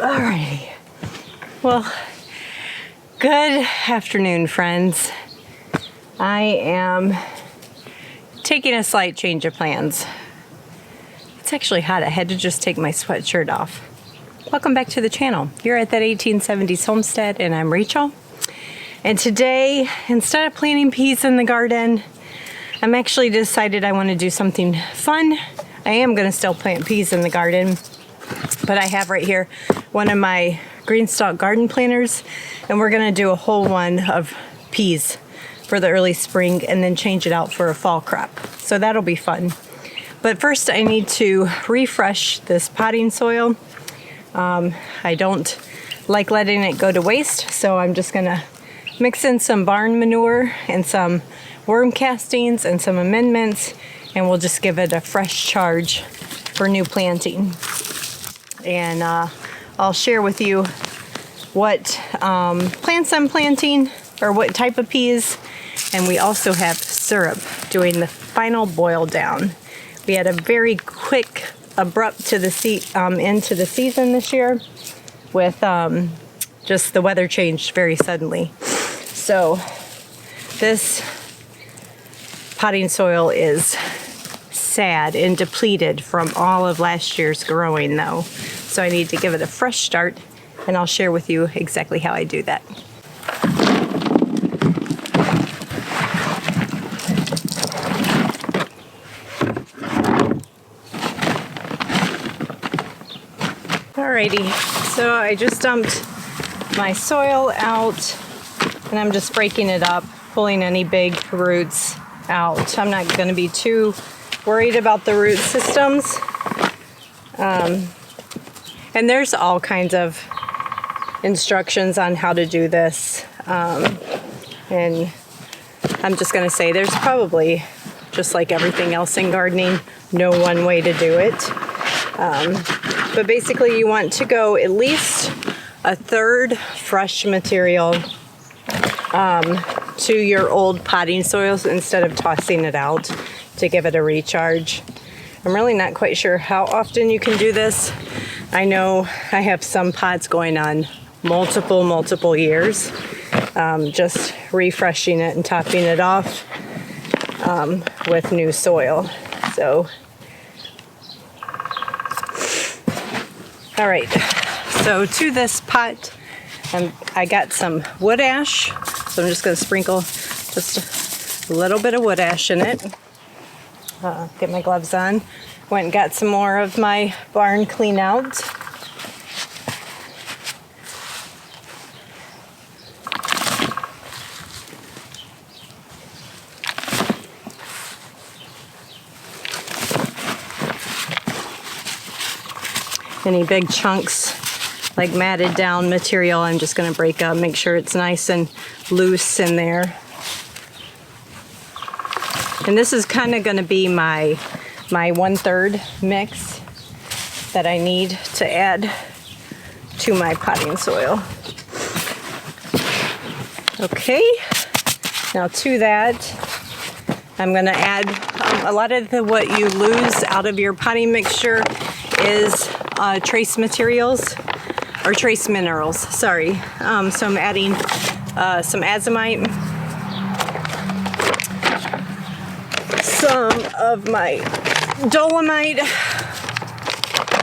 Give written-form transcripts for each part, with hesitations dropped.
Alrighty. Well, good afternoon, friends. I am taking a slight change of plans. It's actually hot. I had to just take my sweatshirt off. Welcome back to the channel. You're at that 1870s Homestead, and I'm Rachel. And today, instead of planting peas in the garden, I'm actually decided I want to do something fun. I am going to still plant peas in the garden, but I have right here one of my green stalk garden planters, and we're going to do a whole one of peas for the early spring and then change it out for a fall crop. So that'll be fun. But first I need to refresh this potting soil. I don't like letting it go to waste, so I'm just going to mix in some barn manure and some worm castings and some amendments, and we'll just give it a fresh charge for new planting. And I'll share with you what plants I'm planting, or what type of peas. And we also have syrup doing the final boil down. We had a very quick, abrupt to the end to the season this year with just the weather changed very suddenly. So this potting soil is sad and depleted from all of last year's growing though. So I need to give it a fresh start, and I'll share with you exactly how I do that. Alrighty, so I just dumped my soil out, and I'm just breaking it up, pulling any big roots out. I'm not going to be too worried about the root systems. And there's all kinds of instructions on how to do this. And I'm just going to say there's probably, just like everything else in gardening, no one way to do it. But basically you want to go at least a third fresh material to your old potting soils instead of tossing it out to give it a recharge. I'm really not quite sure how often you can do this. I know I have some pots going on multiple years, just refreshing it and topping it off with new soil. So, all right, so to this pot, I got some wood ash, so I'm just going to sprinkle just a little bit of wood ash in it. Get my gloves on. Went and got some more of my barn clean out. Any big chunks like matted down material, I'm just going to break up, make sure it's nice and loose in there. And this is kind of going to be my 1/3 mix that I need to add to my potting soil. Okay, now to that, I'm going to add a lot of what you lose out of your potting mixture is trace materials, or trace minerals, sorry. So I'm adding some azomite, some of my dolomite,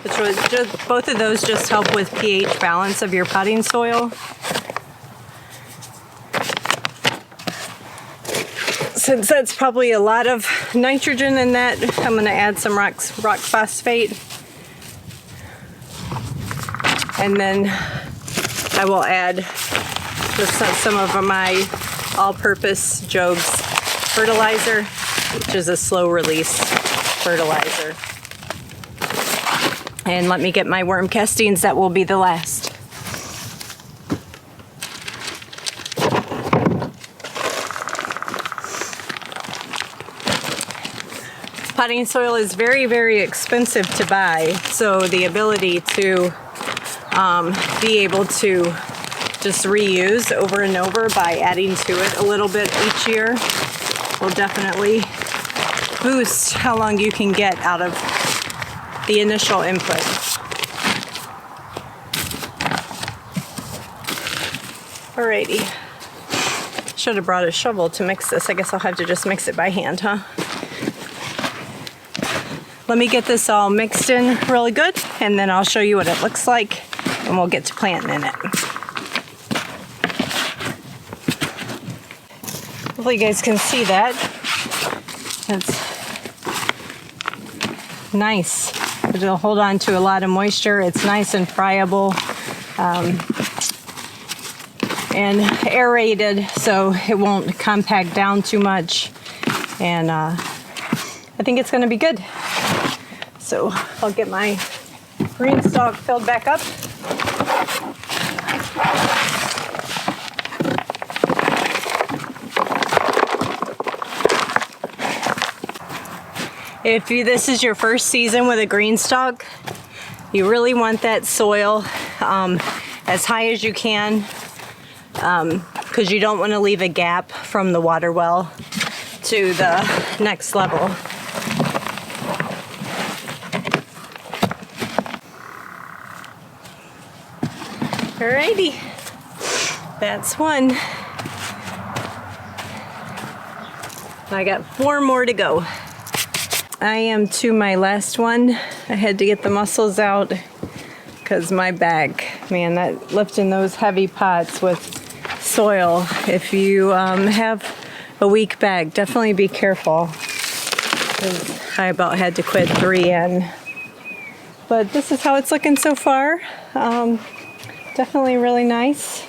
which was just, both of those just help with pH balance of your potting soil. Since that's probably a lot of nitrogen in that, I'm going to add some rock phosphate. And then I will add just some of my all-purpose Jogues fertilizer, which is a slow release fertilizer. And let me get my worm castings, that will be the last. Potting soil is very expensive to buy, so the ability to be able to just reuse over and over by adding to it a little bit each year will definitely boost how long you can get out of the initial input. Alrighty. Should have brought a shovel to mix this. I guess I'll have to just mix it by hand, huh? Let me get this all mixed in really good, and then I'll show you what it looks like, and we'll get to planting in it. Hopefully you guys can see that. It's nice. It'll hold on to a lot of moisture. It's nice and friable. And aerated, so it won't compact down too much, and I think it's going to be good. So I'll get my green stalk filled back up. If this is your first season with a green stalk, you really want that soil as high as you can, because you don't want to leave a gap from the water well to the next level. Alrighty, that's one. I got 4 more to go. I am to my last one. I had to get the muscles out because my back, man, that lifting those heavy pots with soil, if you have a weak back, definitely be careful. I about had to quit 3 in. But this is how it's looking so far. Definitely really nice.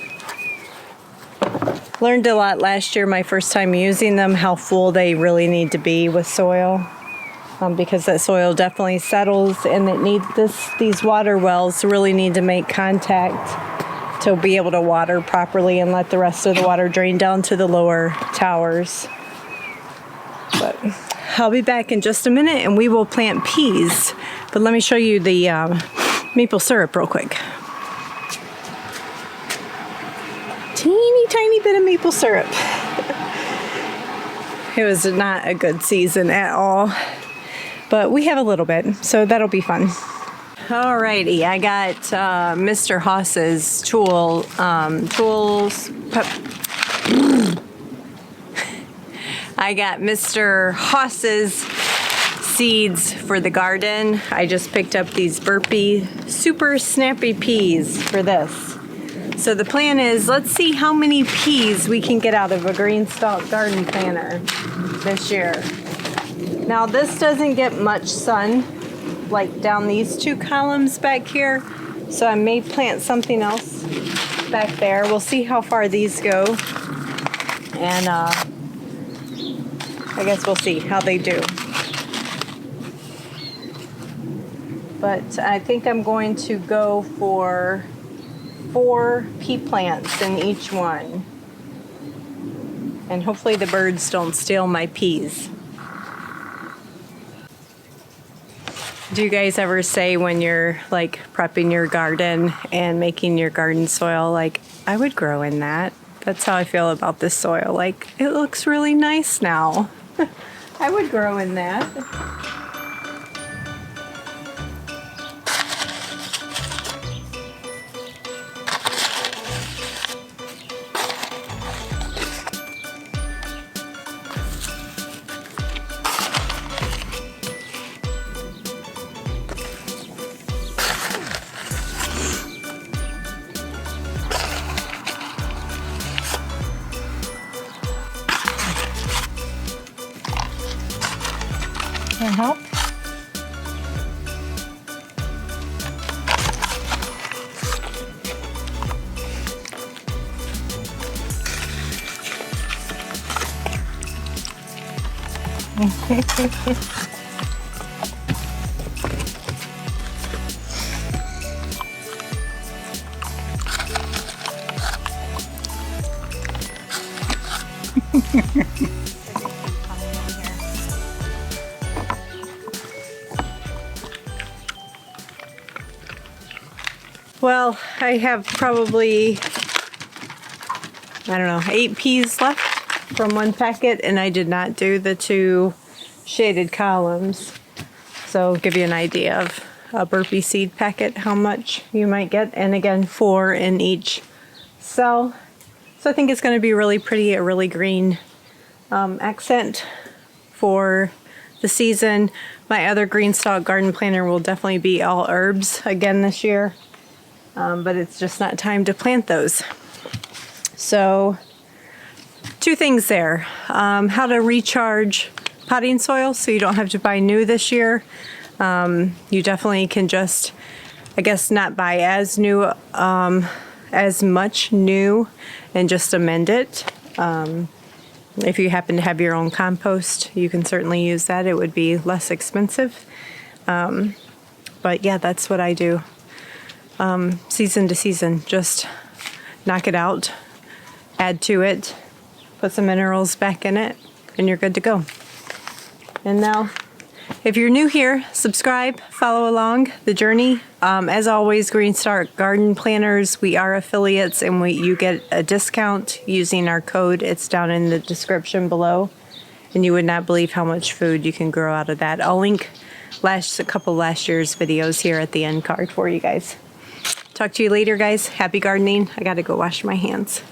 Learned a lot last year, my first time using them, how full they really need to be with soil. Because that soil definitely settles, and it needs these water wells really need to make contact to be able to water properly and let the rest of the water drain down to the lower towers. But I'll be back in just a minute and we will plant peas. But let me show you the maple syrup real quick. Teeny tiny bit of maple syrup. It was not a good season at all. But we have a little bit, so that'll be fun. Alrighty, I got Mr. Haas's tools. I got Mr. Haas's seeds for the garden. I just picked up these burpee, super snappy peas for this. So the plan is, let's see how many peas we can get out of a green stalk garden planter this year. Now this doesn't get much sun, like down these 2 columns back here, so I may plant something else back there. We'll see how far these go, and I guess we'll see how they do. But I think I'm going to go for 4 pea plants in each one, and hopefully the birds don't steal my peas. Do you guys ever say when you're like prepping your garden and making your garden soil, like, I would grow in that? That's how I feel about this soil. Like, it looks really nice now. I would grow in that. Help. Well, I have probably, I don't know, 8 peas left from one packet, and I did not do the 2 shaded columns. So I'll give you an idea of a burpee seed packet, how much you might get. And again, 4 in each cell. So I think it's going to be really pretty, a really green accent for the season. My other green stalk garden planter will definitely be all herbs again this year, but it's just not time to plant those. So 2 things there. How to recharge potting soil so you don't have to buy new this year. You definitely can just, I guess, not buy as new, as much new, and just amend it. If you happen to have your own compost, you can certainly use that. It would be less expensive. But yeah, that's what I do. Season to season, just knock it out, add to it, put some minerals back in it, and you're good to go. And now, if you're new here, subscribe, follow along the journey. As always, Green Stalk Garden Planners, we are affiliates, and you get a discount using our code. It's down in the description below, and you would not believe how much food you can grow out of that. I'll link a couple last year's videos here at the end card for you guys. Talk to you later, guys. Happy gardening. I gotta go wash my hands.